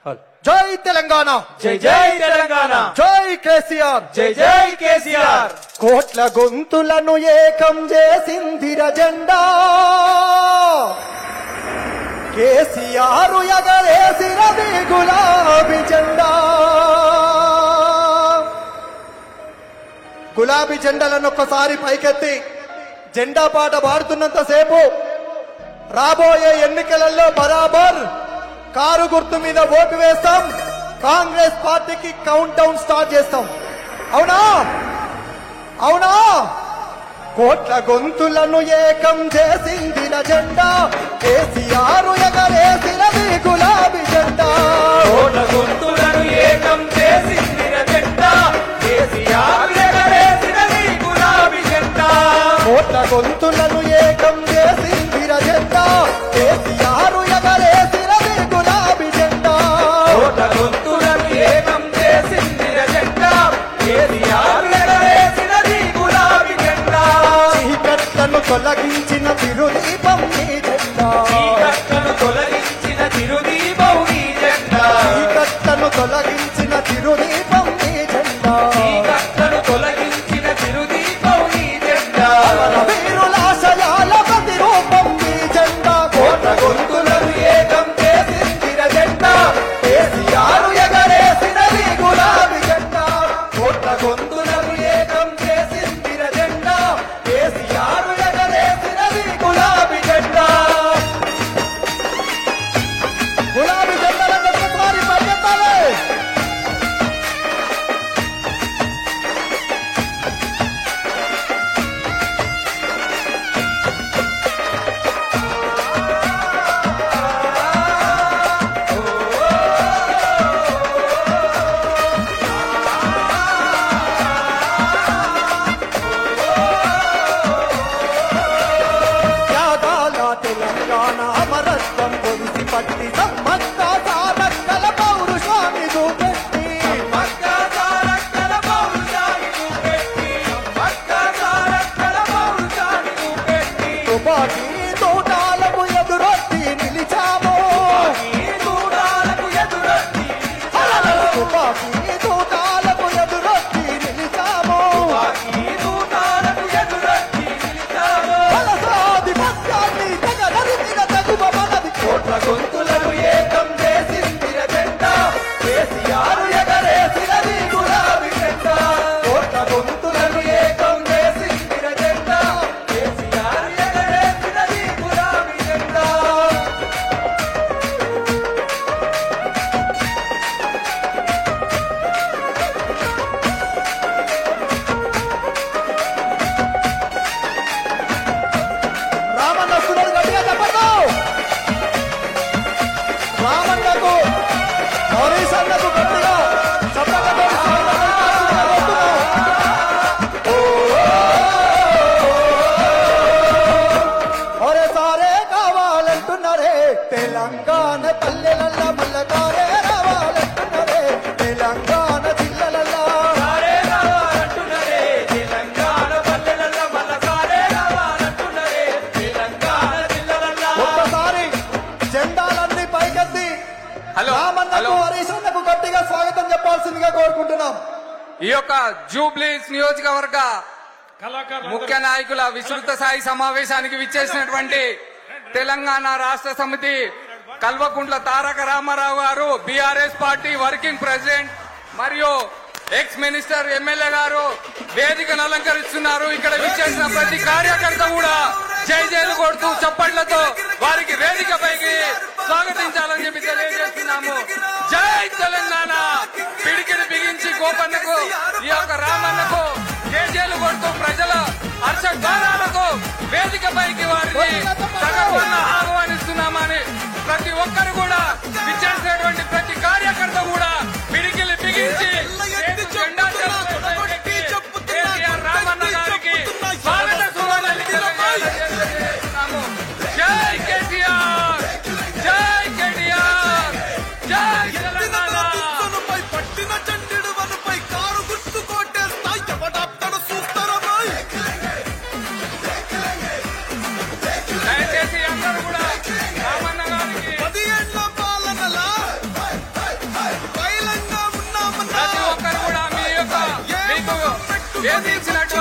జై తెలంగాణ, జై జై తెలంగాణ, జై కేసీఆర్, జై జై కేసీఆర్. కోట్ల గొంతులను ఏకం చేసిందిర జెండా, కేసీఆర్ ఎగరేసినది గులాబీ జెండా. గులాబీ జెండాలను ఒక్కసారి పైకెత్తి జెండా పాట పాడుతున్నంత సేపు రాబోయే ఎన్నికలలో బరాబర్ కారు గుర్తు మీద ఓటు వేస్తాం, కాంగ్రెస్ పార్టీకి కౌంట్ డౌన్ స్టార్ట్ చేస్తాం. అవునా అవునా? కోట్ల గొంతులను ఏకం చేసిందిన జెండా, కేసీఆర్ ఎగరేసినది గులాబీ జెండా. కోట్ల గొంతులను ఏకం చేసిందిన జెండా, కేసీఆర్ ఎగరేసినది గులాబీ జెండా. కోట్ల గొంతులను ఏకం చేసిందిన జెండా, కేసీఆర్ ఎగరేసినది గులాబీ జెండా. కోట్ల గొంతులను ఏకం చేసిందిన జెండా, కేసీఆర్ ఎగరేసినది గులాబీ జెండా. చీకట్లను తొలగించిన తిరుదీపం నీ జెండా, చీకట్లను తొలగించిన తిరుదీపం నీ జెండా, చీకట్లను తొలగించిన తిరుదీపం నీ జెండా. చీకట్లను తొలగించిన తిరుదీపం నీ జెండా. వీరుల ఆశయాల ప్రతిరూపం నీ జెండా. కోట్ల గొంతులను ఏకం చేసిందిన జెండా, కేసీఆర్ ఎగరేసినది గులాబీ జెండా. కోట్ల గొంతులను ఏకం చేసిందిన జెండా, కేసీఆర్ ఎగరేసినది గులాబీ జెండా. గులాబీ జెండాలను ఒక్కసారి పైకెత్తాలి. త్యాగాల తెలంగాణ అమరత్వం పొడిసి పట్టి సమ్మక్క సారక్కల పౌరుషాన్ని చూపెట్టి, పక్క సారక్కల పౌరుషాన్ని చూపెట్టి, పక్క సారక్కల పౌరుషాన్ని చూపెట్టి, తుపాకీ తోటాలకు ఎదురొట్టి నిలిచాము. ఈ దూరాలకు ఎదురొచ్చి తుపాకీ తోటాలకు ఎదురొట్టి నిలిచాము. ఈ దూరాలకు ఎదురొచ్చి నిలిచాము. వలసాధిపత్యాన్ని తెగనరికిన తెగువ మనది. కోట్ల గొంతులను ఏకం చేసిందిన జెండా, కేసీఆర్ ఎగరేసినది గులాబీ జెండా. కోట్ల గొంతులను ఏకం చేసిందిన జెండా, కేసీఆర్ ఎగరేసినది గులాబీ జెండా. రామన్న వస్తున్నాడు, గట్టిగా చెప్పండి. రామన్నకు హరీష్ అన్నకు గట్టిగా చప్పట్లతో స్వాగతం పలుకుతున్నాం. ఒరే సారే కావాలంటున్నారే, తెలంగాణ పల్లెలల్ల మల్లకారే రావాలంటున్నారే, తెలంగాణ జిల్లలల్ల సారే రావాలంటున్నరే, తెలంగాణ పల్లెలల్ల మల్ల సారే రావాలంటున్నరే, తెలంగాణ జిల్లలల్ల. ఒక్కసారి జెండాలన్నీ పైకెత్తి రామన్నకు హరీష్ అన్నకు గట్టిగా స్వాగతం చెప్పాల్సిందిగా కోరుకుంటున్నాం. ఈ యొక్క జూబ్లీస్ నియోజకవర్గ ముఖ్య నాయకుల విస్తృత స్థాయి సమావేశానికి విచ్చేసినటువంటి తెలంగాణ రాష్ట్ర సమితి కల్వకుంట్ల తారక రామారావు గారు, బీఆర్ఎస్ పార్టీ వర్కింగ్ ప్రెసిడెంట్ మరియు ఎక్స్ మినిస్టర్ ఎమ్మెల్యే గారు వేదికను అలంకరిస్తున్నారు. ఇక్కడ విచ్చేసిన ప్రతి కార్యకర్త కూడా జై జైలు కొడుతూ చప్పట్లతో వారికి వేదికపైకి స్వాగతించాలని చెప్పి తెలియజేస్తున్నాము. జై తెలంగాణ. పిడికిని బిగించి గోపన్నకు, ఈ యొక్క రామన్నకు జైలు కొడుతూ ప్రజల హర్షగానాలకు వేదికపైకి వారిని తగకుండా ఆహ్వానిస్తున్నామని ప్రతి ఒక్కరు కూడా విచ్చేసినటువంటి ప్రతి కార్యకర్త కూడా పిడికిలి బిగించి జెండా కేసీఆర్ రామన్న గారికి స్వాగత సుమానాలు తెలియజేస్తున్నాము. జై కేసీఆర్, జై కేటీఆర్, జై తెలంగాణ. పట్టిన చండిడు వనపై కారు గుర్తు కోటేస్తా ఎవడాప్తను చూస్తారా. దయచేసి అందరూ కూడా వేధించినటువంటి